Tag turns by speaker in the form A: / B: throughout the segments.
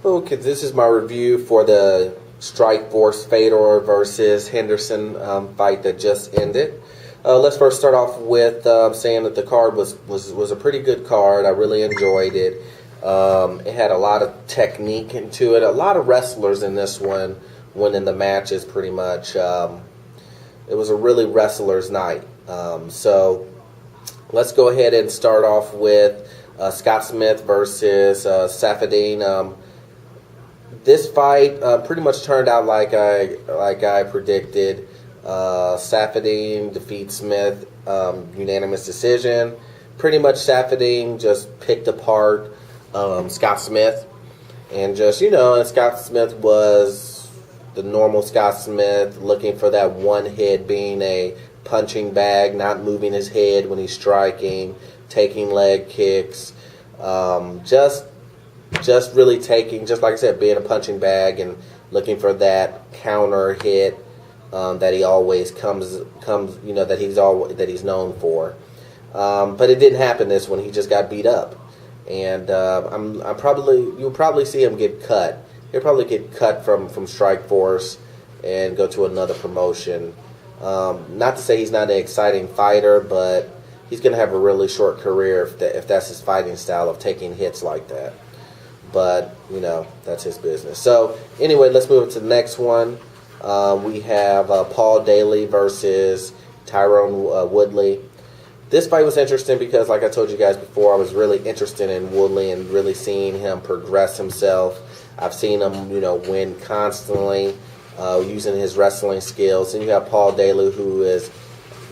A: Okay, this is my review for the Strikeforce Fedor versus Henderson fight that just ended. Let's first start off with saying that the card was a pretty good card. I really enjoyed it. It had a lot of technique into it. A lot of wrestlers in this one winning the matches pretty much. It was a really wrestler's night. So let's go ahead and start off with Scott Smith versus Safadine. This fight pretty much turned out like I predicted. Safadine defeats Smith, unanimous decision. Pretty much Safadine just picked apart Scott Smith, and and Scott Smith was the normal Scott Smith, looking for that one hit, being a punching bag, not moving his head when he's striking, taking leg kicks, just really taking, just like I said, being a punching bag and looking for that counter hit that he always comes, that he's known for. But it didn't happen this one. He just got beat up, and you'll probably see him get cut. He'll probably get cut from Strikeforce and go to another promotion. Not to say he's not an exciting fighter, but he's going to have a really short career if that's his fighting style of taking hits like that. But, that's his business. So, anyway, let's move to the next one. We have Paul Daley versus Tyrone Woodley. This fight was interesting because, like I told you guys before, I was really interested in Woodley and really seeing him progress himself. I've seen him, win constantly using his wrestling skills. And you have Paul Daley, who is,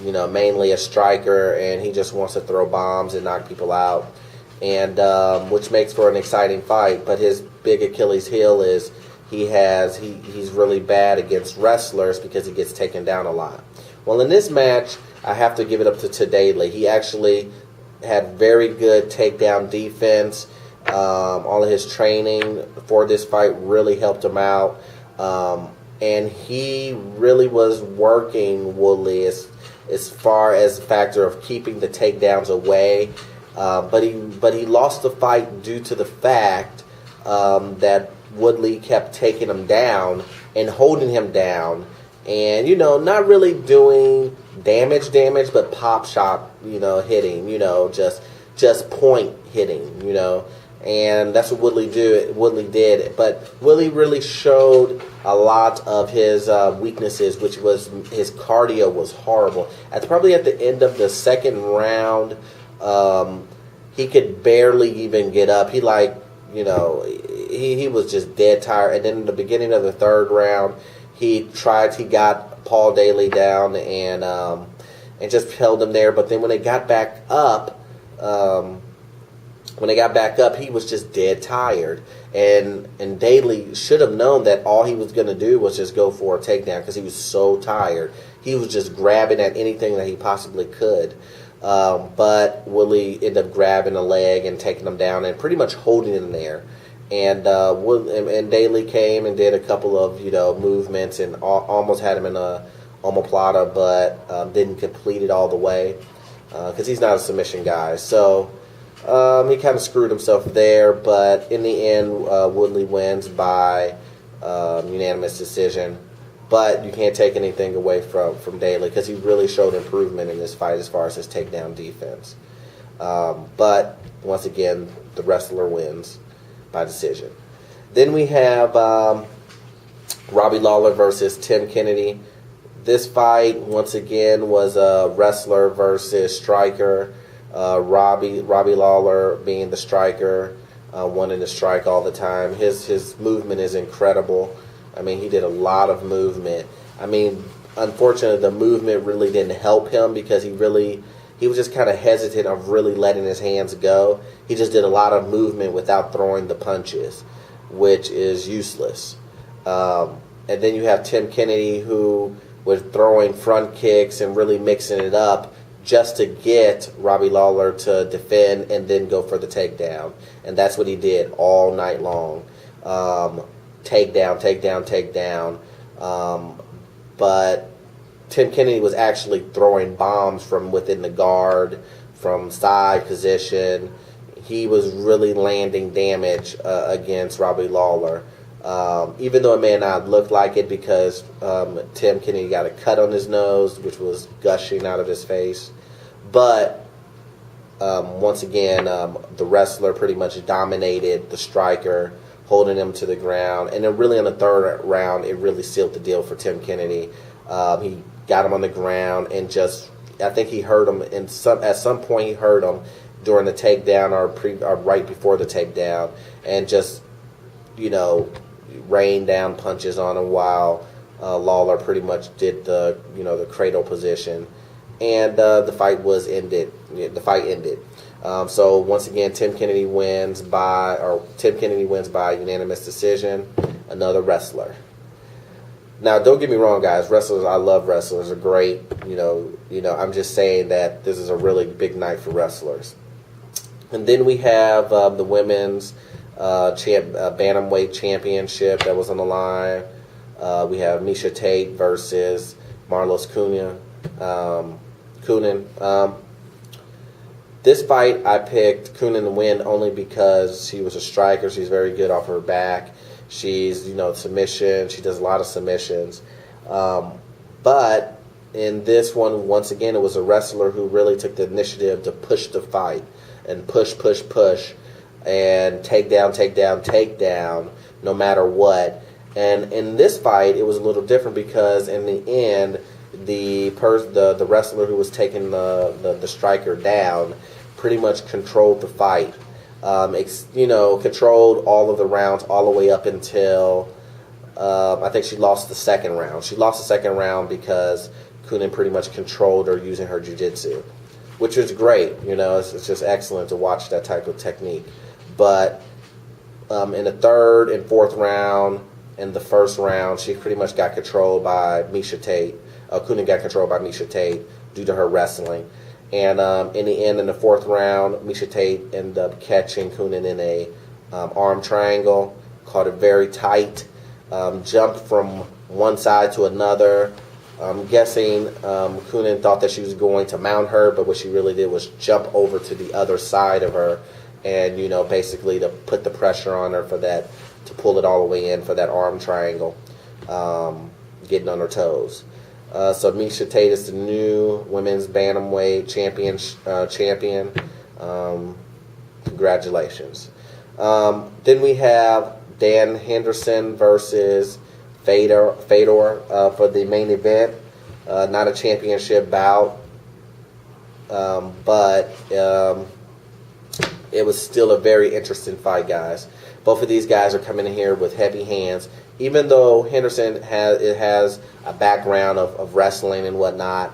A: mainly a striker, and he just wants to throw bombs and knock people out, and which makes for an exciting fight. But his big Achilles heel is he's really bad against wrestlers because he gets taken down a lot. Well, in this match, I have to give it up to Daley. He actually had very good takedown defense. All of his training for this fight really helped him out, and he really was working Woodley as far as the factor of keeping the takedowns away. But he lost the fight due to the fact that Woodley kept taking him down and holding him down, and not really doing damage, but pop shot, hitting, just point hitting, and that's what Woodley did. But Woodley really showed a lot of his weaknesses, which was his cardio was horrible. Probably at the end of the second round, he could barely even get up. He was just dead tired. And then in the beginning of the third round, he got Paul Daley down and just held him there. But then when they got back up, he was just dead tired. And Daley should have known that all he was going to do was just go for a takedown because he was so tired. He was just grabbing at anything that he possibly could. But Woodley ended up grabbing a leg and taking him down and pretty much holding him there. And Daley came and did a couple of movements and almost had him in a omoplata, but didn't complete it all the way because he's not a submission guy. So he kind of screwed himself there. But in the end, Woodley wins by unanimous decision. But you can't take anything away from Daley because he really showed improvement in this fight as far as his takedown defense. But once again, the wrestler wins by decision. Then we have Robbie Lawler versus Tim Kennedy. This fight, once again, was a wrestler versus striker. Robbie Lawler being the striker, wanting to strike all the time. His movement is incredible. I mean, he did a lot of movement. I mean, unfortunately, the movement really didn't help him because he was just kind of hesitant of really letting his hands go. He just did a lot of movement without throwing the punches, which is useless. And then you have Tim Kennedy, who was throwing front kicks and really mixing it up just to get Robbie Lawler to defend and then go for the takedown. And that's what he did all night long. Takedown. But Tim Kennedy was actually throwing bombs from within the guard, from side position. he was really landing damage against Robbie Lawler. Even though it may not look like it because Tim Kennedy got a cut on his nose, which was gushing out of his face. But once again, the wrestler pretty much dominated the striker, holding him to the ground. And then really in the third round, it really sealed the deal for Tim Kennedy. He got him on the ground and just, I think he hurt him. At some point he hurt him during the takedown or right before the takedown. And just, rained down punches on him while Lawler pretty much did the cradle position. And the fight ended. So once again, Tim Kennedy wins by unanimous decision. Another wrestler. Now, don't get me wrong, guys. Wrestlers, I love wrestlers. Are great. I'm just saying that this is a really big night for wrestlers. And then we have the women's bantamweight championship that was on the line. We have Miesha Tate versus Marlos Kunin. This fight, I picked Kunin to win only because she was a striker. She's very good off her back. She's, submission. She does a lot of submissions. But in this one, once again, it was a wrestler who really took the initiative to push the fight and push, and take down, no matter what. And in this fight, it was a little different because in the end, the wrestler who was taking the striker down pretty much controlled the fight. Controlled all of the rounds all the way up until I think she lost the second round. She lost the second round because Kunin pretty much controlled her using her jiu-jitsu, which is great. It's just excellent to watch that type of technique. But in the third and fourth round and the first round, she pretty much got controlled by Miesha Tate. Kunin got controlled by Miesha Tate due to her wrestling. And in the end, in the fourth round, Miesha Tate ended up catching Kunin in a arm triangle, caught it very tight, jumped from one side to another. I'm guessing Kunin thought that she was going to mount her, but what she really did was jump over to the other side of her and, basically to put the pressure on her for that, to pull it all the way in for that arm triangle, getting on her toes. So Miesha Tate is the new women's bantamweight champion. Congratulations. Then we have Dan Henderson versus Fedor for the main event. Not a championship bout, but it was still a very interesting fight, guys. Both of these guys are coming in here with heavy hands. Even though Henderson has a background of wrestling and whatnot,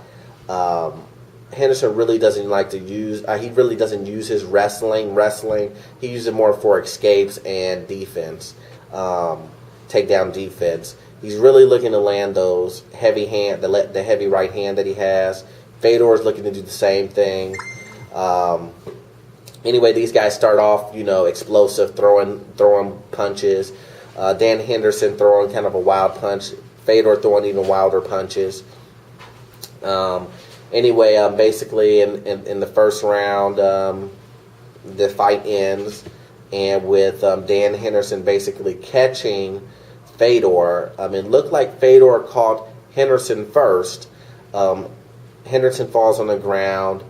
A: Henderson really doesn't like to use. He really doesn't use his wrestling. He uses it more for escapes and defense, takedown defense. He's really looking to land those heavy the heavy right hand that he has. Fedor is looking to do the same thing. Anyway, these guys start off, explosive, throwing punches. Dan Henderson throwing kind of a wild punch. Fedor throwing even wilder punches. Basically, in the first round, the fight ends, and with Dan Henderson basically catching Fedor. It looked like Fedor caught Henderson first. Henderson falls on the ground.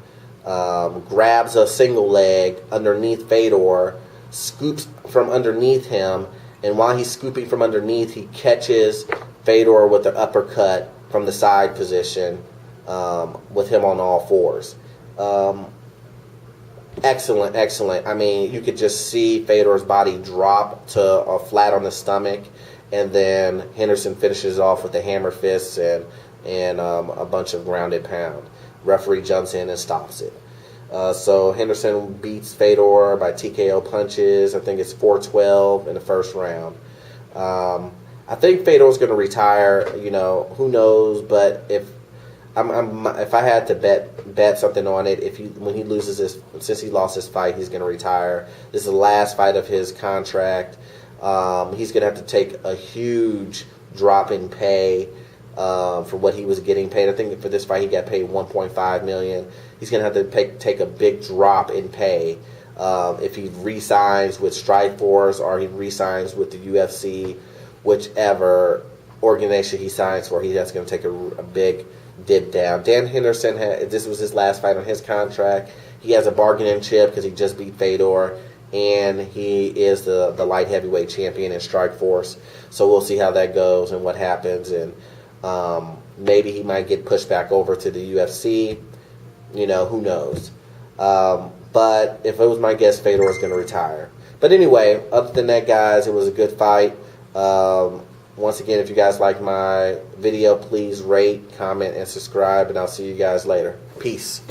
A: Grabs a single leg underneath Fedor, scoops from underneath him, and while he's scooping from underneath, he catches Fedor with an uppercut from the side position, with him on all fours. Excellent. You could just see Fedor's body drop to flat on the stomach, and then Henderson finishes off with the hammer fists and a bunch of grounded pound. Referee jumps in and stops it. So Henderson beats Fedor by TKO punches. I think it's 4-12 in the first round. I think Fedor's going to retire. Who knows? But if I had to bet something on it, when he loses this, since he lost his fight, he's going to retire. This is the last fight of his contract. He's going to have to take a huge drop in pay. For what he was getting paid. I think for this fight he got paid $1.5 million. He's going to have to take a big drop in pay if he re-signs with Strikeforce or he re-signs with the UFC, whichever organization he signs for, that's going to take a big dip down. Dan Henderson, this was his last fight on his contract. He has a bargaining chip because he just beat Fedor, and he is the light heavyweight champion in Strikeforce. So we'll see how that goes and what happens, and maybe he might get pushed back over to the UFC. You know, who knows? But if it was my guess, Fedor is going to retire. But anyway, other than that, guys, it was a good fight. Once again, if you guys like my video, please rate, comment, and subscribe, and I'll see you guys later. Peace.